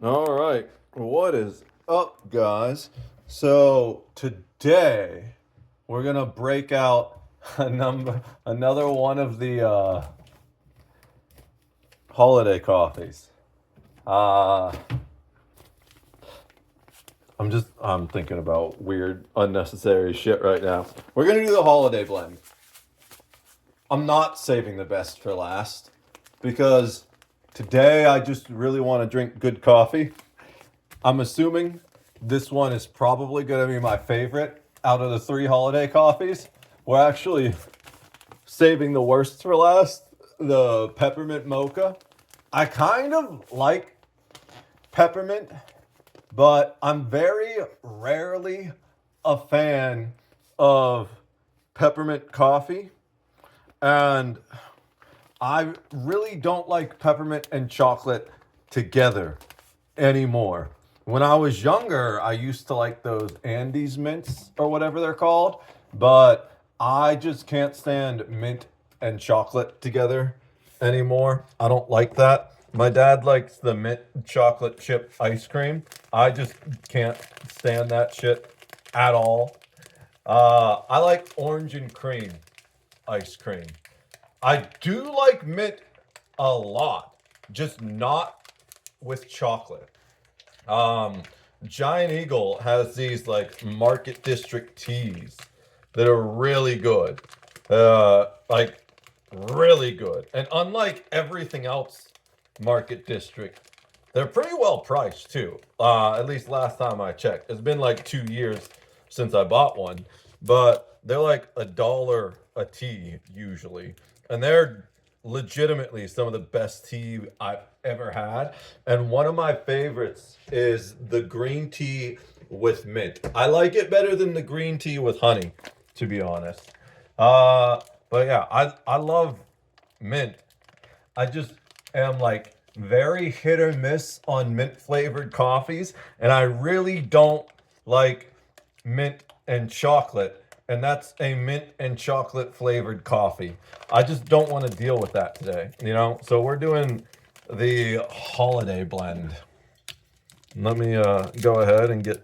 All right. What is up, guys? So today we're gonna break out another one of the holiday coffees. Uh, I'm thinking about weird, unnecessary shit right now. We're gonna do the holiday blend. I'm not saving the best for last because today I just really want to drink good coffee. I'm assuming this one is probably going to be my favorite out of the three holiday coffees. We're actually saving the worst for last, the peppermint mocha. I kind of like peppermint, but I'm very rarely a fan of peppermint coffee. And I really don't like peppermint and chocolate together anymore. When I was younger, I used to like those Andes mints or whatever they're called, but I just can't stand mint and chocolate together anymore. I don't like that. My dad likes the mint chocolate chip ice cream. I just can't stand that shit at all. I like orange and cream ice cream. I do like mint a lot, just not with chocolate. Um, Giant Eagle has these like Market District teas that are really good. Like really good. And unlike everything else Market District, they're pretty well priced too. At least last time I checked. It's been like 2 years since I bought one, but they're like $1 a tea usually. And they're legitimately some of the best tea I've ever had. And one of my favorites is the green tea with mint. I like it better than the green tea with honey, to be honest. But yeah, I love mint. I just am like very hit or miss on mint flavored coffees, and I really don't like mint and chocolate. And that's a mint and chocolate flavored coffee. I just don't want to deal with that today, you know? So we're doing the holiday blend. Let me go ahead and get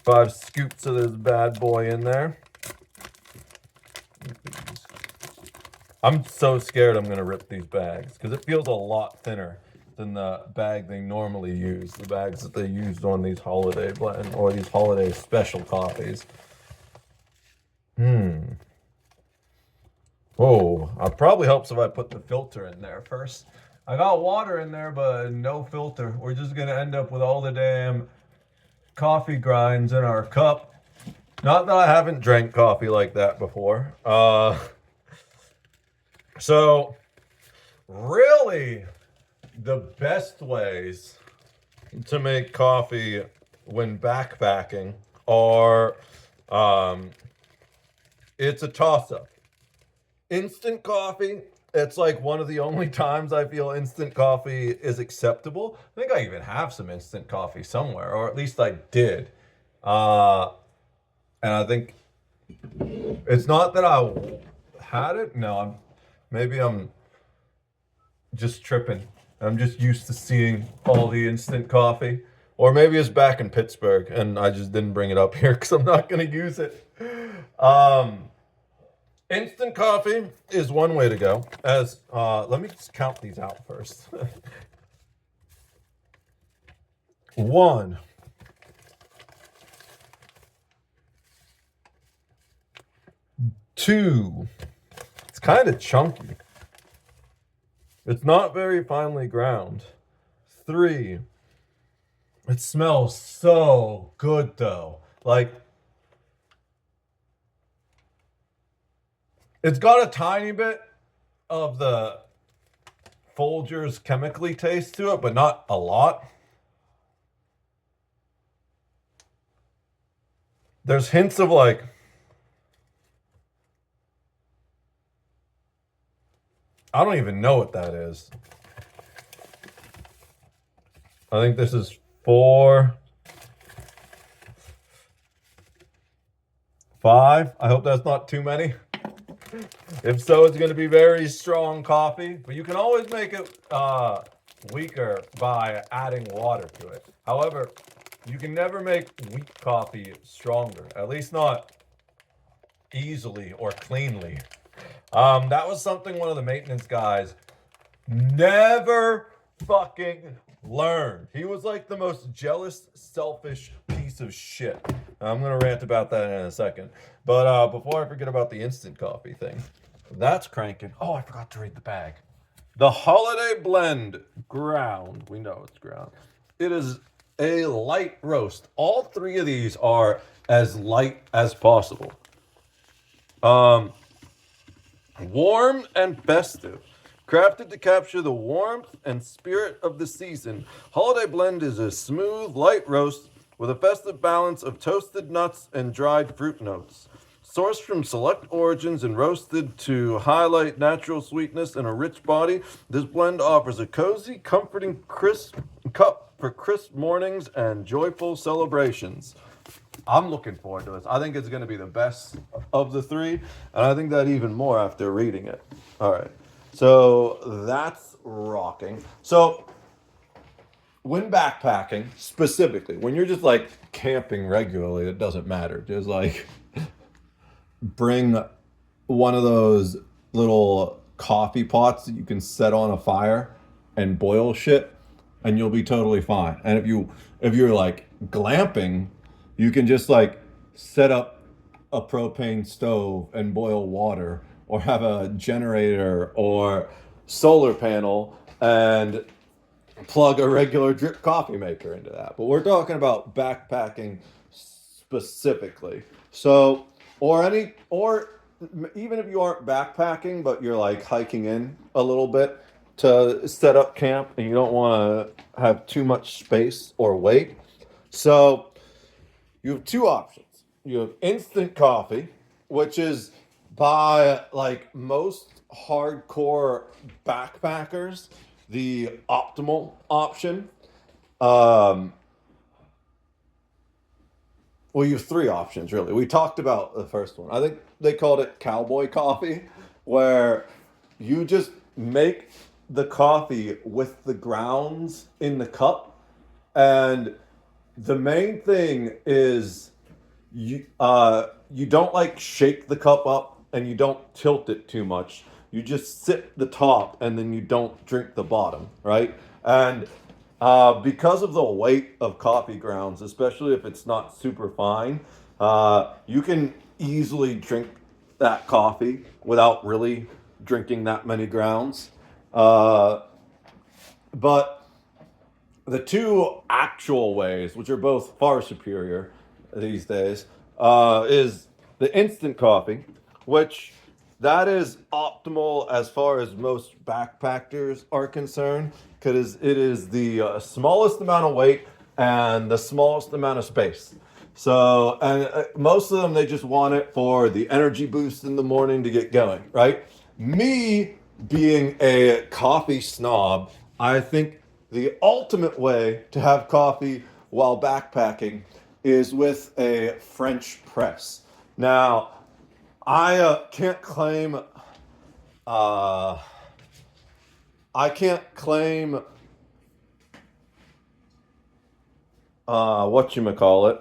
5 scoops of this bad boy in there. I'm so scared I'm gonna rip these bags because it feels a lot thinner than the bag they normally use, the bags that they used on these holiday blend or these holiday special coffees. Oh, it probably helps if I put the filter in there first. I got water in there, but no filter. We're just gonna end up with all the damn coffee grinds in our cup. Not that I haven't drank coffee like that before. So really, the best ways to make coffee when backpacking are it's a toss up. Instant coffee, it's like one of the only times I feel instant coffee is acceptable. I think I even have some instant coffee somewhere, or at least I did. Uh, and I think it's not that I had it. No, maybe I'm just tripping. I'm just used to seeing all the instant coffee. Or maybe it's back in Pittsburgh and I just didn't bring it up here because I'm not going to use it. Um, Instant coffee is one way to go. As let me just count these out first. One, two. It's kind of chunky. It's not very finely ground. Three. It smells so good though. Like it's got a tiny bit of the Folgers chemically taste to it, but not a lot. There's hints of like I don't even know what that is. I think this is 4, 5. I hope that's not too many. If so, it's going to be very strong coffee. But you can always make it weaker by adding water to it. However, you can never make weak coffee stronger, at least not easily or cleanly. That was something one of the maintenance guys never fucking learned. He was like the most jealous, selfish piece of shit. I'm gonna rant about that in a second. But before I forget about the instant coffee thing, that's cranking. Oh, I forgot to read the bag. The Holiday Blend ground. We know it's ground. It is a light roast. All three of these are as light as possible. Warm and festive. Crafted to capture the warmth and spirit of the season, Holiday Blend is a smooth, light roast with a festive balance of toasted nuts and dried fruit notes. Sourced from select origins and roasted to highlight natural sweetness and a rich body, this blend offers a cozy, comforting, crisp cup for crisp mornings and joyful celebrations. I'm looking forward to this. I think it's going to be the best of the three, and I think that even more after reading it. All right. So that's rocking. So when backpacking, specifically, when you're just like camping regularly, it doesn't matter. Just like bring one of those little coffee pots that you can set on a fire and boil shit, and you'll be totally fine. And if you're like glamping, you can just like set up a propane stove and boil water, or have a generator or solar panel and plug a regular drip coffee maker into that. But we're talking about backpacking specifically. So, or even if you aren't backpacking, but you're like hiking in a little bit to set up camp and you don't want to have too much space or weight. So you have two options. You have instant coffee, which is by like most hardcore backpackers the optimal option. Well, you have three options, really. We talked about the first one. I think they called it cowboy coffee, where you just make the coffee with the grounds in the cup. And the main thing is you don't like shake the cup up and you don't tilt it too much. You just sip the top and then you don't drink the bottom, right? And because of the weight of coffee grounds, especially if it's not super fine, you can easily drink that coffee without really drinking that many grounds. But the two actual ways, which are both far superior these days, is the instant coffee, which that is optimal as far as most backpackers are concerned, because it is the smallest amount of weight and the smallest amount of space. So, and most of them, they just want it for the energy boost in the morning to get going, right? Me being a coffee snob, I think the ultimate way to have coffee while backpacking is with a French press. Now, I can't claim whatchamacallit,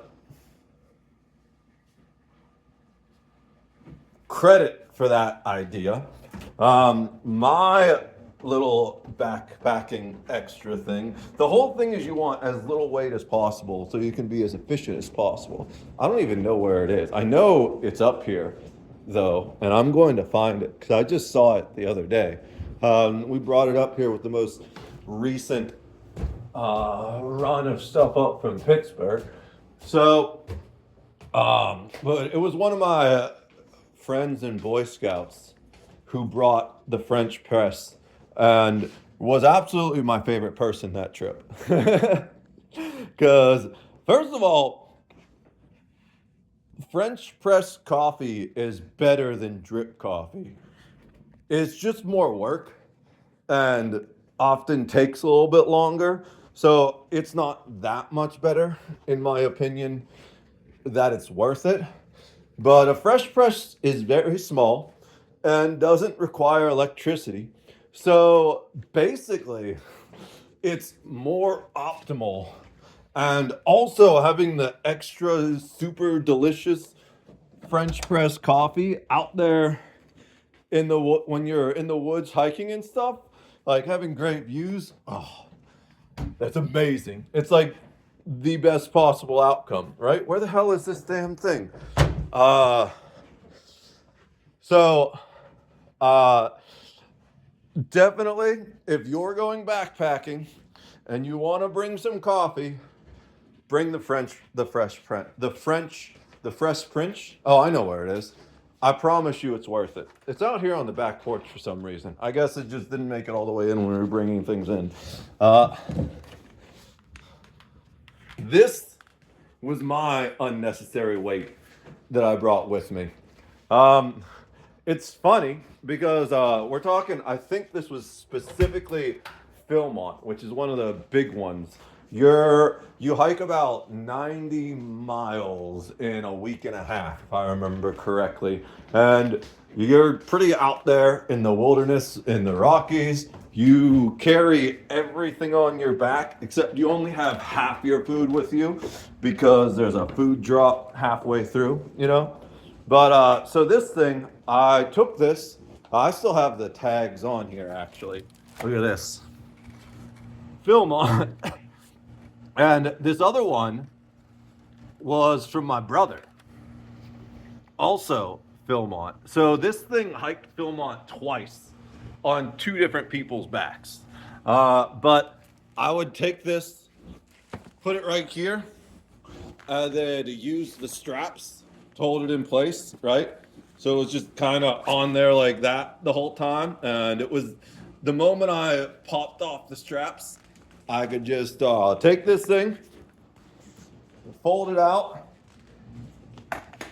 credit for that idea. My little backpacking extra thing. The whole thing is you want as little weight as possible so you can be as efficient as possible. I don't even know where it is. I know it's up here though, and I'm going to find it because I just saw it the other day. We brought it up here with the most recent run of stuff up from Pittsburgh. So, but it was one of my friends in Boy Scouts who brought the French press and was absolutely my favorite person that trip. Because, first of all, French press coffee is better than drip coffee. It's just more work and often takes a little bit longer. So it's not that much better, in my opinion, that it's worth it. But a fresh press is very small and doesn't require electricity. So basically, it's more optimal. And also having the extra super delicious French press coffee out there in the when you're in the woods hiking and stuff, like having great views. Oh, that's amazing. It's like the best possible outcome, right? Where the hell is this damn thing? Uh so uh Definitely, if you're going backpacking and you want to bring some coffee, bring the fresh Prince. Oh, I know where it is. I promise you it's worth it. It's out here on the back porch for some reason. I guess it just didn't make it all the way in when we were bringing things in. Uh, this was my unnecessary weight that I brought with me. Um, it's funny because we're talking, I think this was specifically Philmont, which is one of the big ones. You hike about 90 miles in a week and a half, if I remember correctly. And you're pretty out there in the wilderness, in the Rockies. You carry everything on your back, except you only have half your food with you because there's a food drop halfway through, you know? But so this thing, I took this. I still have the tags on here, actually. Look at this. Film on. And this other one was from my brother. Also, Philmont. So this thing hiked Philmont twice on two different people's backs. But I would take this, put it right here, and then use the straps to hold it in place, right? So it was just kind of on there like that the whole time. And it was the moment I popped off the straps, I could just take this thing, fold it out,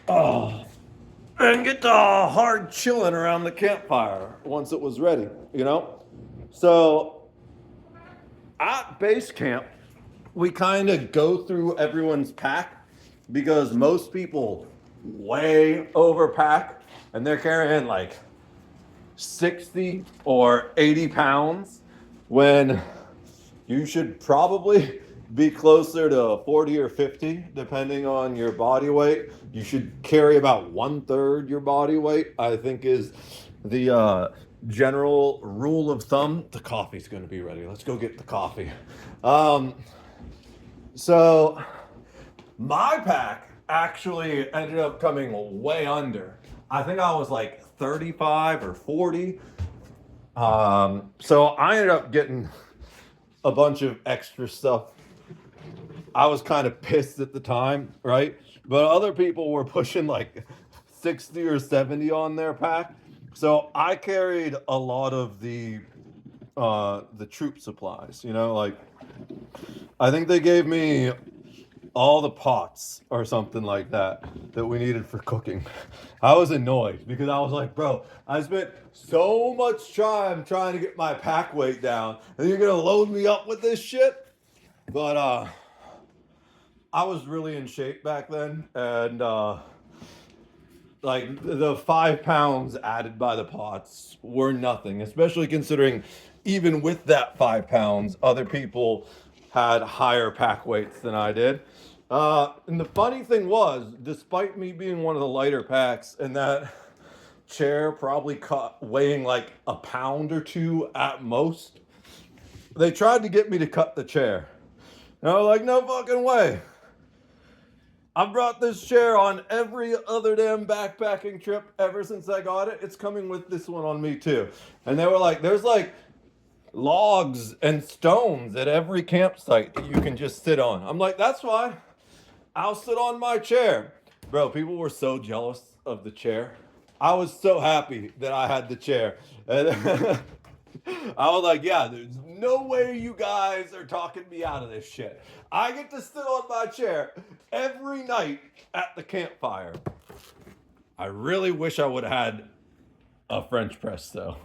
and get the hard chilling around the campfire once it was ready, you know? So at base camp, we kind of go through everyone's pack because most people way overpack and they're carrying like 60 or 80 pounds when you should probably be closer to 40 or 50 depending on your body weight. You should carry about 1/3 your body weight, I think, is the general rule of thumb. The coffee's going to be ready. Let's go get the coffee. So my pack actually ended up coming way under. I think I was like 35 or 40. So I ended up getting a bunch of extra stuff. I was kind of pissed at the time, right? But other people were pushing like 60 or 70 on their pack. So I carried a lot of the troop supplies, you know, like I think they gave me all the pots or something like that that we needed for cooking. I was annoyed because I was like, bro, I spent so much time trying to get my pack weight down and you're gonna load me up with this shit? But I was really in shape back then, and like the 5 pounds added by the pots were nothing, especially considering even with that 5 pounds, other people had higher pack weights than I did. And the funny thing was, despite me being one of the lighter packs and that chair probably weighing like a pound or two at most, they tried to get me to cut the chair. And I was like, no fucking way. I've brought this chair on every other damn backpacking trip ever since I got it. It's coming with this one on me too. And they were like, there's like logs and stones at every campsite that you can just sit on. I'm like, that's fine. I'll sit on my chair. Bro, people were so jealous of the chair. I was so happy that I had the chair. And I was like, yeah, there's no way you guys are talking me out of this shit. I get to sit on my chair every night at the campfire. I really wish I would have had a French press though.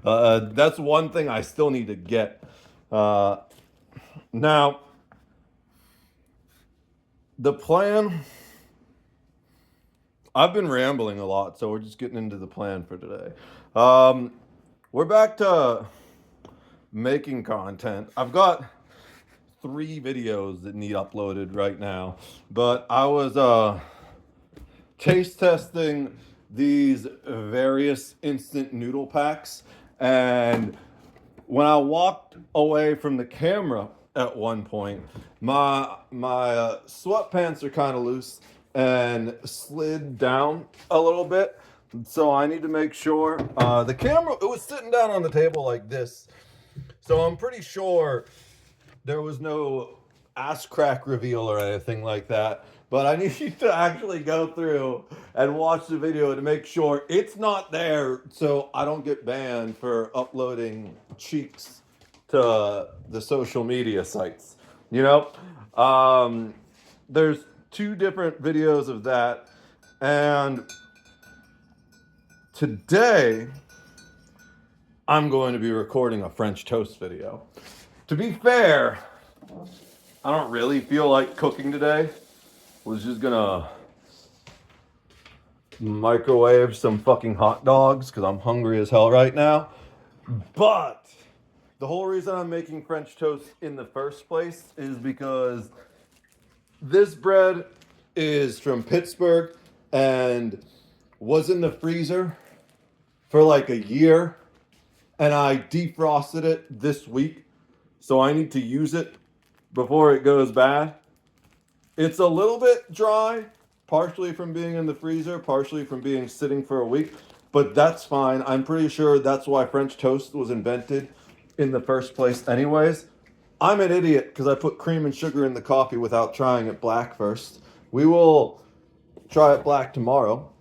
That's one thing I still need to get. Now, the plan, I've been rambling a lot, so we're just getting into the plan for today. We're back to making content. I've got 3 videos that need uploaded right now, but I was taste testing these various instant noodle packs, and when I walked away from the camera at one point, my sweatpants are kind of loose and slid down a little bit. So I need to make sure the camera, it was sitting down on the table like this. So I'm pretty sure there was no ass crack reveal or anything like that. But I need you to actually go through and watch the video to make sure it's not there, so I don't get banned for uploading cheeks to the social media sites. You know, there's 2 different videos of that, and today I'm going to be recording a French toast video. To be fair, I don't really feel like cooking today. Was just gonna microwave some fucking hot dogs because I'm hungry as hell right now. But the whole reason I'm making French toast in the first place is because this bread is from Pittsburgh and was in the freezer for like a year, and I defrosted it this week, so I need to use it before it goes bad. It's a little bit dry, partially from being in the freezer, partially from being sitting for a week, but that's fine. I'm pretty sure that's why French toast was invented in the first place anyways. I'm an idiot because I put cream and sugar in the coffee without trying it black first. We will try it black tomorrow.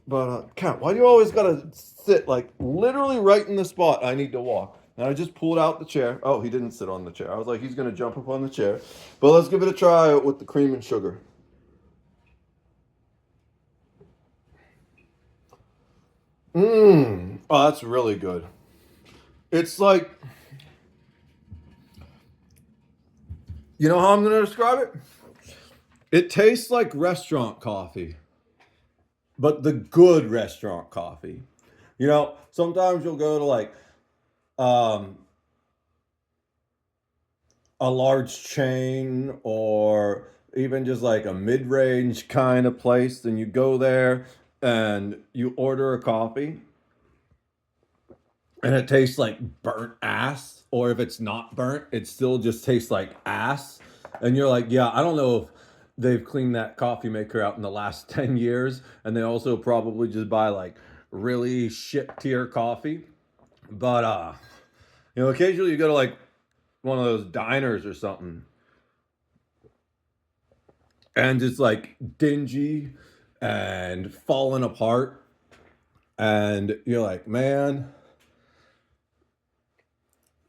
But, Kat, why do you always gotta sit, like, literally right in the spot I need to walk? And I just pulled out the chair. Oh, he didn't sit on the chair. I was like, he's gonna jump up on the chair. But let's give it a try with the cream and sugar. Oh, that's really good. It's like, you know how I'm gonna describe it? It tastes like restaurant coffee, but the good restaurant coffee. You know, sometimes you'll go to like um, a large chain or even just like a mid-range kind of place, and you go there and you order a coffee and it tastes like burnt ass, or if it's not burnt it still just tastes like ass, and you're like, yeah, I don't know if they've cleaned that coffee maker out in the last 10 years, and they also probably just buy like really shit tier coffee. But you know, occasionally you go to like one of those diners or something, and it's like dingy and falling apart, and you're like, man,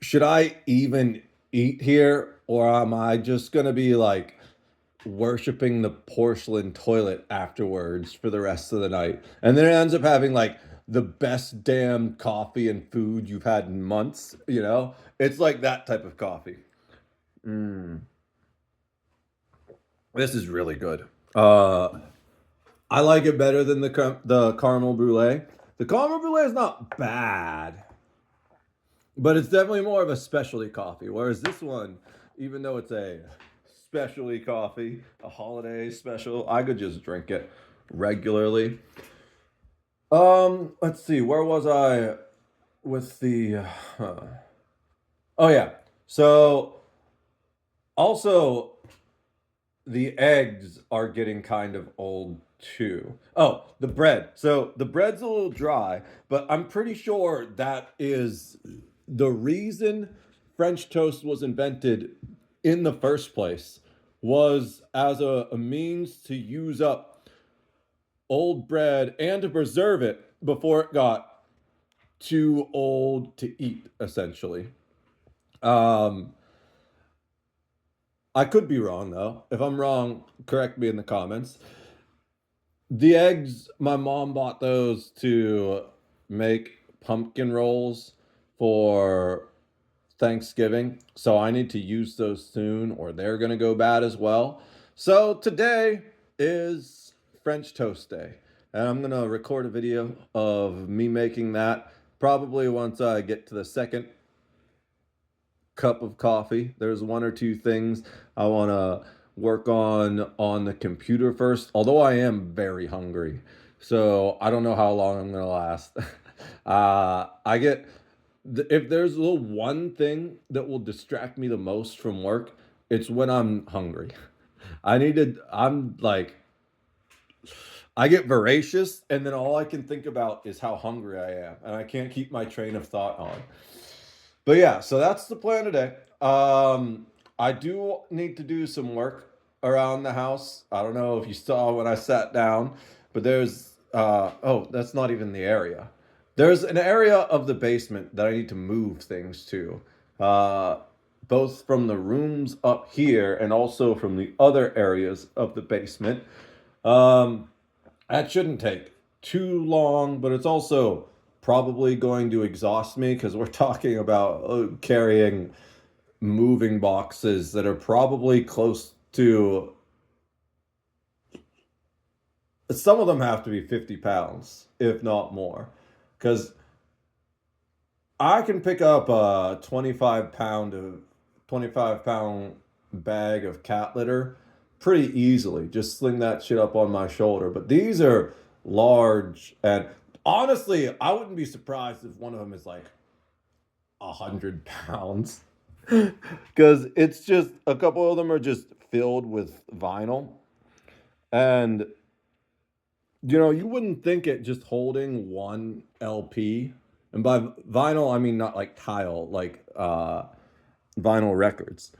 should I even eat here, or am I just gonna be like worshiping the porcelain toilet afterwards for the rest of the night? And then it ends up having like the best damn coffee and food you've had in months, you know? It's like that type of coffee. Mm. This is really good. I like it better than the caramel brulee. The caramel brulee is not bad, but it's definitely more of a specialty coffee. Whereas this one, even though it's a specialty coffee, a holiday special, I could just drink it regularly. Let's see, where was I with the? Oh yeah. So also the eggs are getting kind of old too. Oh, the bread. So the bread's a little dry, but I'm pretty sure that is the reason French toast was invented in the first place, was as a means to use up old bread and to preserve it before it got too old to eat, essentially. Um, I could be wrong though. If I'm wrong, correct me in the comments. The eggs, my mom bought those to make pumpkin rolls for Thanksgiving. So I need to use those soon or they're going to go bad as well. So today is French toast day. And I'm going to record a video of me making that probably once I get to the second cup of coffee. There's one or two things I want to work on the computer first, although I am very hungry. So I don't know how long I'm going to last. I get, if there's a little one thing that will distract me the most from work, it's when I'm hungry. I'm like, I get voracious, and then all I can think about is how hungry I am, and I can't keep my train of thought on. But yeah, so that's the plan today. I do need to do some work around the house. I don't know if you saw when I sat down, but there's oh, that's not even the area. There's an area of the basement that I need to move things to. Uh, both from the rooms up here and also from the other areas of the basement. Um, that shouldn't take too long, but it's also probably going to exhaust me because we're talking about carrying moving boxes that are probably close to, some of them have to be 50 pounds, if not more. Because I can pick up a 25 pound bag of cat litter pretty easily. Just sling that shit up on my shoulder. But these are large, and honestly, I wouldn't be surprised if one of them is like 100 pounds. Because it's just a couple of them are just filled with vinyl. And you wouldn't think it just holding one LP. And by vinyl, I mean not like tile, like vinyl records.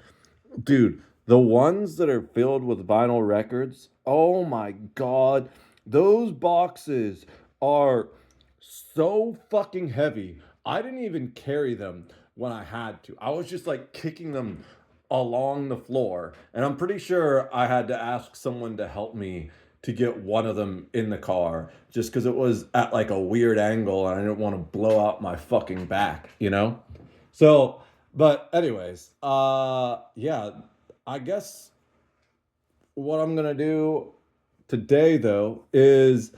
Dude, the ones that are filled with vinyl records, oh my God, those boxes are so fucking heavy. I didn't even carry them when I had to. I was just like kicking them along the floor. And I'm pretty sure I had to ask someone to help me to get one of them in the car just because it was at like a weird angle and I didn't want to blow out my fucking back, you know? So, but anyways, yeah, I guess what I'm gonna do today though is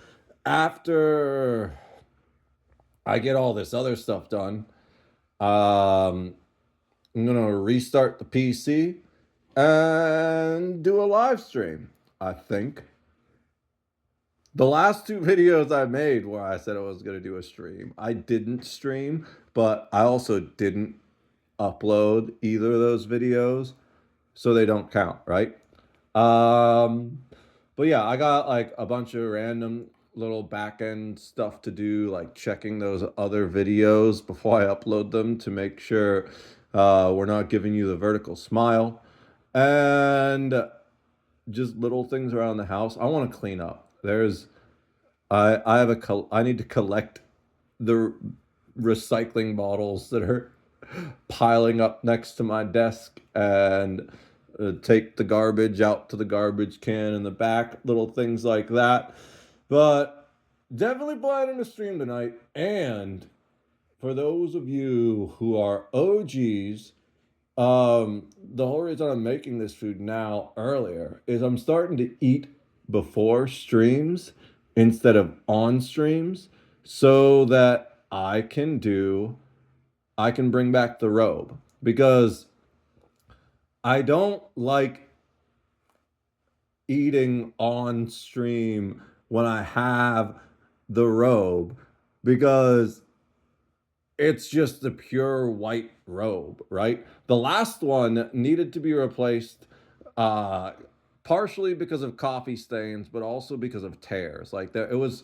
after I get all this other stuff done, um, I'm gonna restart the PC and do a live stream, I think. The last two videos I made where I said I was going to do a stream, I didn't stream, but I also didn't upload either of those videos, so they don't count, right? Um, but yeah, I got like a bunch of random little back end stuff to do, like checking those other videos before I upload them to make sure we're not giving you the vertical smile. And just little things around the house. I want to clean up. I need to collect the recycling bottles that are piling up next to my desk and take the garbage out to the garbage can in the back, little things like that. But definitely planning to stream tonight. And for those of you who are OGs, the whole reason I'm making this food now earlier is I'm starting to eat before streams instead of on streams so that I can bring back the robe because I don't like eating on stream when I have the robe because it's just the pure white robe, right? The last one needed to be replaced partially because of coffee stains, but also because of tears. Like it was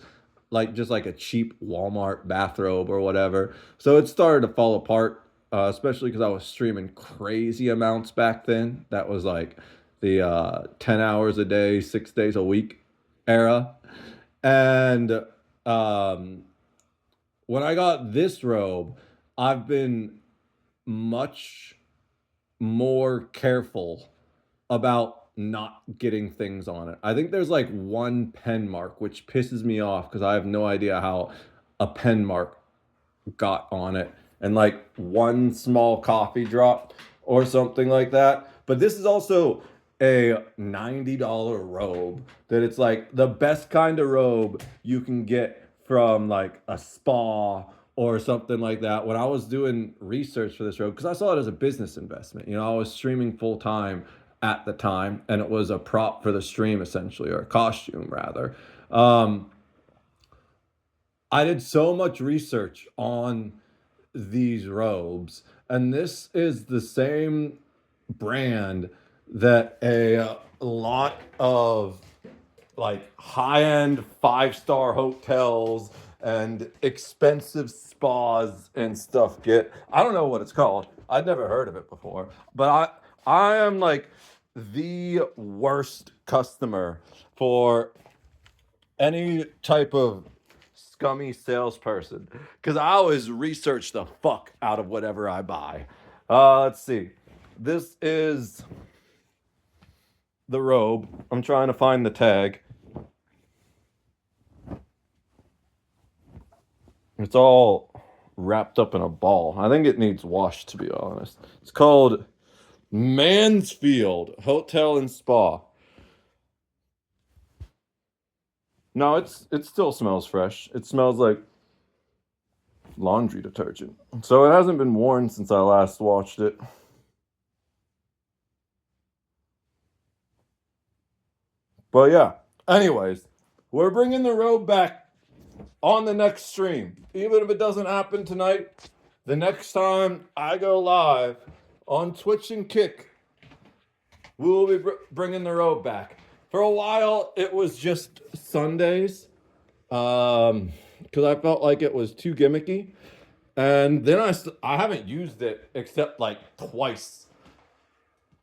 like just like a cheap Walmart bathrobe or whatever. So it started to fall apart, especially because I was streaming crazy amounts back then. That was like the 10 hours a day, 6 days a week era. And um, when I got this robe, I've been much more careful about not getting things on it. I think there's like one pen mark, which pisses me off because I have no idea how a pen mark got on it, and like one small coffee drop or something like that. But this is also a $90 robe that it's like the best kind of robe you can get from like a spa or something like that when I was doing research for this robe because I saw it as a business investment. You know, I was streaming full time at the time, and it was a prop for the stream essentially, or a costume rather. Um, I did so much research on these robes, and this is the same brand that a lot of like high-end five-star hotels and expensive spas and stuff get. I don't know what it's called. I'd never heard of it before. But I am like the worst customer for any type of scummy salesperson because I always research the fuck out of whatever I buy. Let's see. This is the robe. I'm trying to find the tag. It's all wrapped up in a ball. I think it needs washed, to be honest. It's called Mansfield Hotel and Spa. No, it still smells fresh. It smells like laundry detergent. So it hasn't been worn since I last watched it. But yeah. Anyways, we're bringing the robe back on the next stream. Even if it doesn't happen tonight, the next time I go live on Twitch and Kick, we will be bringing the robe back. For a while, it was just Sundays, because I felt like it was too gimmicky. And then I haven't used it except like twice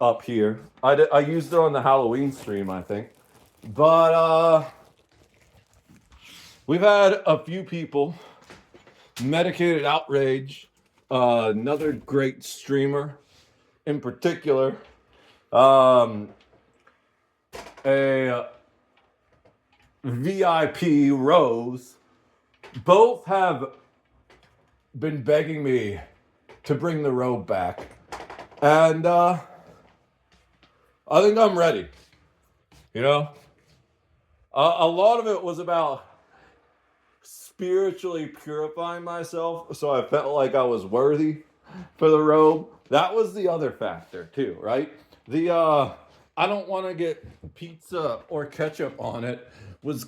up here. I used it on the Halloween stream, I think. But we've had a few people. Medicated Outrage, another great streamer in particular. A VIP Rose. Both have been begging me to bring the robe back. And I think I'm ready. You know? A lot of it was about spiritually purifying myself so I felt like I was worthy for the robe. That was the other factor too, right? The I don't want to get pizza or ketchup on it was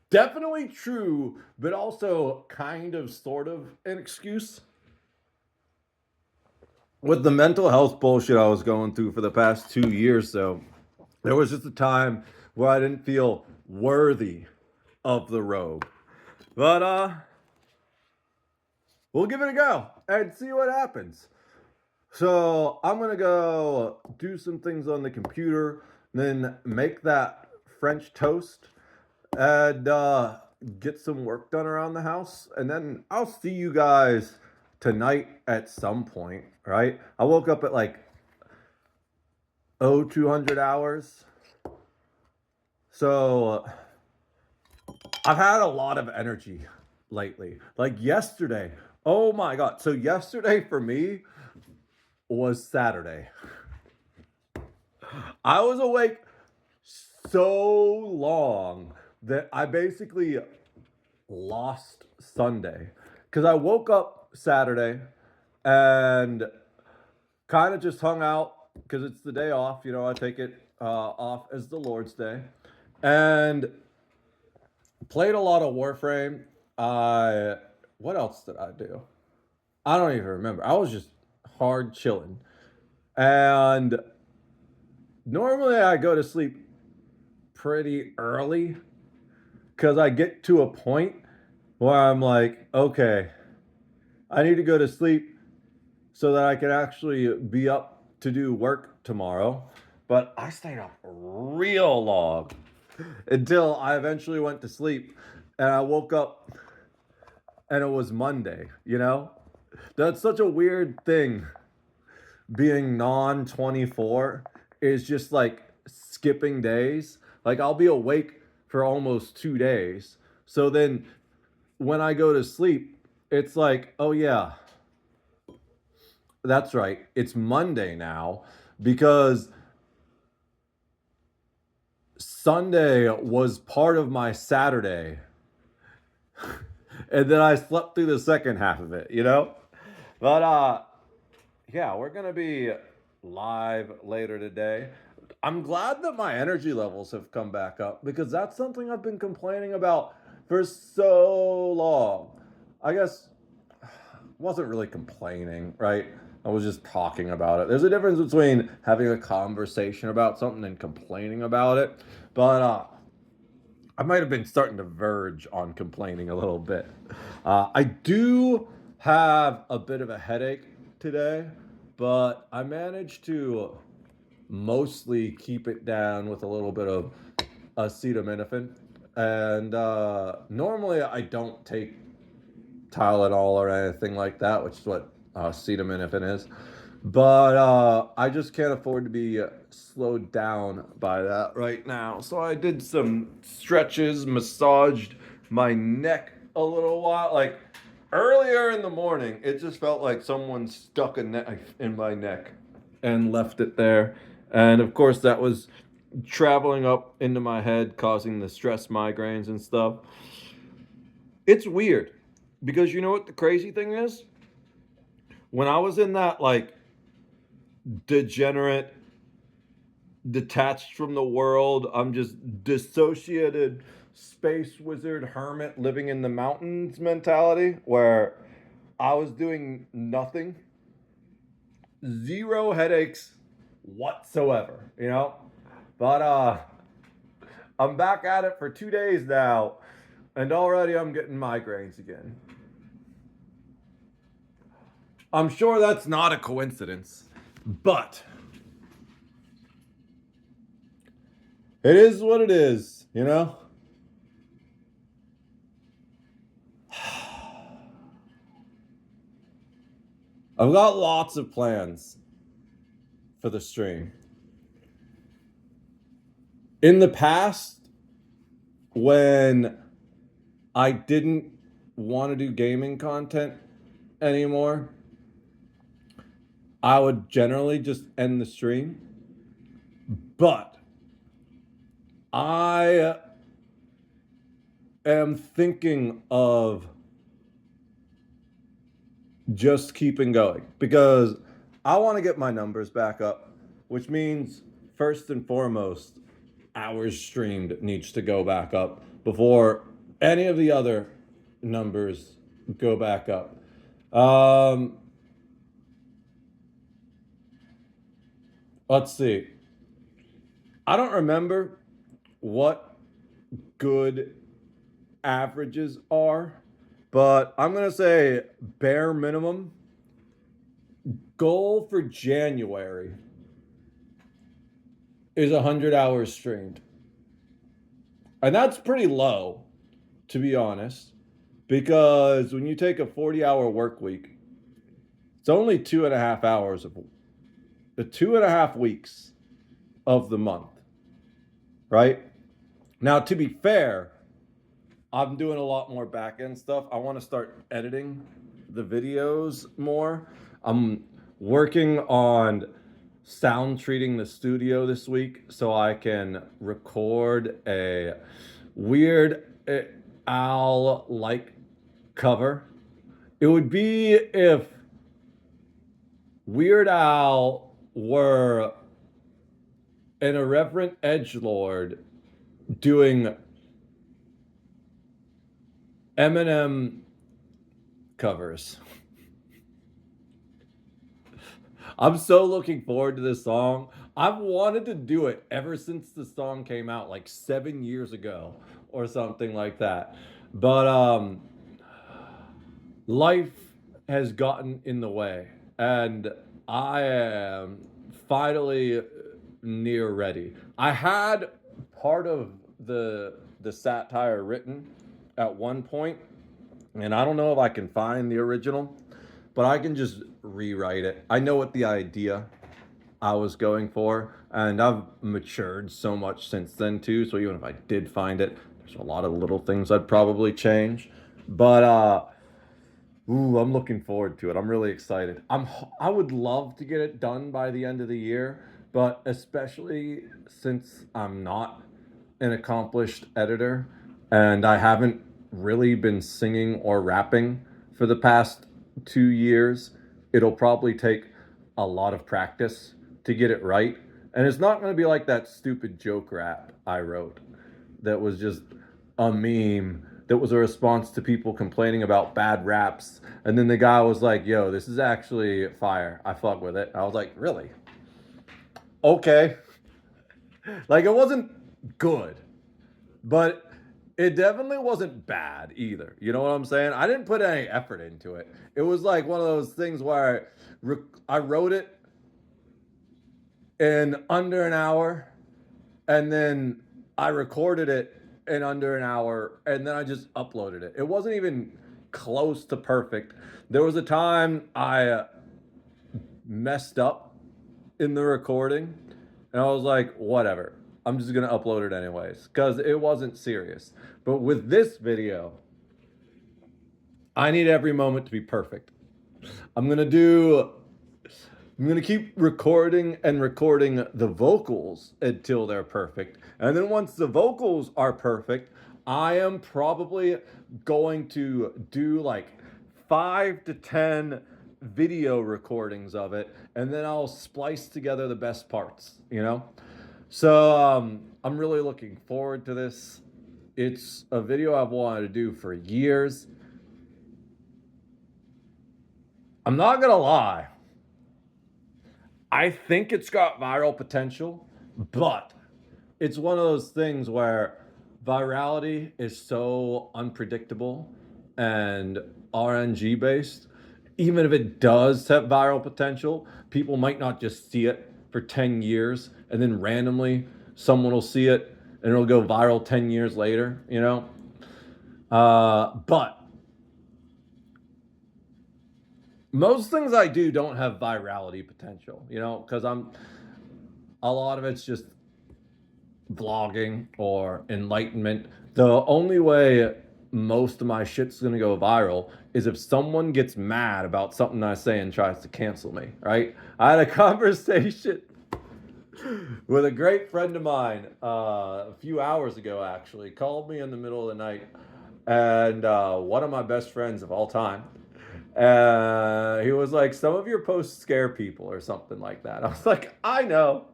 definitely true, but also kind of sort of an excuse. With the mental health bullshit I was going through for the past 2 years, so there was just a time where I didn't feel worthy of the robe. But we'll give it a go and see what happens. So I'm gonna go do some things on the computer, then make that French toast, and get some work done around the house, and then I'll see you guys tonight at some point. Right? I woke up at like 200 hours, so I've had a lot of energy lately. Like yesterday, oh my god! So yesterday for me was Saturday. I was awake so long that I basically lost Sunday because I woke up Saturday and kind of just hung out because it's the day off. You know, I take it off as the Lord's Day, and played a lot of Warframe. What else did I do? I don't even remember. I was just hard chilling. And normally I go to sleep pretty early because I get to a point where I'm like, okay, I need to go to sleep so that I can actually be up to do work tomorrow. But I stayed up real long until I eventually went to sleep and I woke up and it was Monday, you know? That's such a weird thing being non 24 is just like skipping days. Like I'll be awake for almost 2 days. So then when I go to sleep, it's like, oh yeah, that's right. It's Monday now because Sunday was part of my Saturday. and then I slept through the second half of it, you know? But yeah, we're gonna be live later today. I'm glad that my energy levels have come back up because that's something I've been complaining about for so long. I guess wasn't really complaining, right? I was just talking about it. There's a difference between having a conversation about something and complaining about it. But I might have been starting to verge on complaining a little bit. I do have a bit of a headache today, but I managed to mostly keep it down with a little bit of acetaminophen. And normally I don't take Tylenol or anything like that, which is what acetaminophen is. But I just can't afford to be slowed down by that right now. So I did some stretches, massaged my neck a little while. Like earlier in the morning, it just felt like someone stuck a knife in my neck and left it there. And of course, that was traveling up into my head, causing the stress migraines and stuff. It's weird because you know what the crazy thing is? When I was in that like degenerate, detached from the world, I'm just dissociated space wizard hermit living in the mountains mentality where I was doing nothing, zero headaches whatsoever, you know? But I'm back at it for 2 days now, and already I'm getting migraines again. I'm sure that's not a coincidence, but it is what it is, you know? I've got lots of plans for the stream. In the past, when I didn't want to do gaming content anymore, I would generally just end the stream. But I am thinking of just keeping going because I want to get my numbers back up, which means first and foremost, hours streamed needs to go back up before any of the other numbers go back up. Let's see. I don't remember what good averages are, but I'm going to say bare minimum goal for January is 100 hours streamed. And that's pretty low, to be honest, because when you take a 40-hour work week, it's only 2.5 hours of the 2.5 weeks of the month, right? Now, to be fair, I'm doing a lot more back end stuff. I want to start editing the videos more. I'm working on sound treating the studio this week so I can record a Weird Al like cover. It would be if Weird Al were an irreverent edgelord doing Eminem covers. I'm so looking forward to this song. I've wanted to do it ever since the song came out, like 7 years ago or something like that. But life has gotten in the way, and I am finally near ready. I had part of the satire written at one point, and I don't know if I can find the original, but I can just rewrite it. I know what the idea I was going for, and I've matured so much since then too. So even if I did find it, there's a lot of little things I'd probably change. But I'm looking forward to it. I'm really excited. I would love to get it done by the end of the year, but especially since I'm not an accomplished editor and I haven't really been singing or rapping for the past 2 years, it'll probably take a lot of practice to get it right. And it's not going to be like that stupid joke rap I wrote that was just a meme that was a response to people complaining about bad raps. And then the guy was like, yo, this is actually fire. I fuck with it. I was like, really? Okay. Like, it wasn't good, but it definitely wasn't bad either. You know what I'm saying? I didn't put any effort into it. It was like one of those things where I wrote it in under an hour, and then I recorded it in under an hour, and then I just uploaded it. It wasn't even close to perfect. There was a time I messed up in the recording, and I was like, whatever. I'm just gonna upload it anyways, because it wasn't serious. But with this video, I need every moment to be perfect. I'm gonna keep recording and recording the vocals until they're perfect. And then once the vocals are perfect, I am probably going to do like 5 to 10 video recordings of it, and then I'll splice together the best parts, you know? So I'm really looking forward to this. It's a video I've wanted to do for years. I'm not gonna lie, I think it's got viral potential, but it's one of those things where virality is so unpredictable and RNG based. Even if it does have viral potential, people might not just see it for 10 years and then randomly someone will see it and it'll go viral 10 years later, you know? But most things I do don't have virality potential, you know, because a lot of it's just vlogging or enlightenment. The only way most of my shit's gonna go viral is if someone gets mad about something I say and tries to cancel me, right? I had a conversation with a great friend of mine a few hours ago, actually. Called me in the middle of the night, and one of my best friends of all time. He was like, some of your posts scare people or something like that. I was like, I know.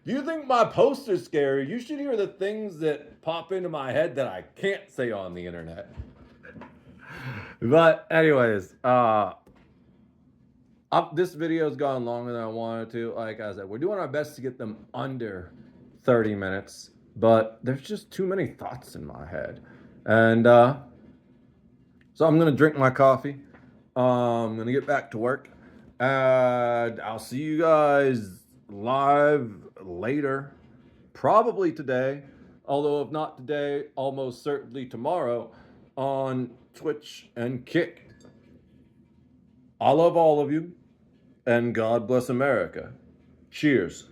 You think my posts are scary? You should hear the things that pop into my head that I can't say on the internet. But anyways, this video's gone longer than I wanted to. Like I said, we're doing our best to get them under 30 minutes, but there's just too many thoughts in my head. And so I'm gonna drink my coffee. I'm gonna get back to work, and I'll see you guys live later, probably today, although if not today, almost certainly tomorrow on Twitch and Kick. I love all of you, and God bless America. Cheers.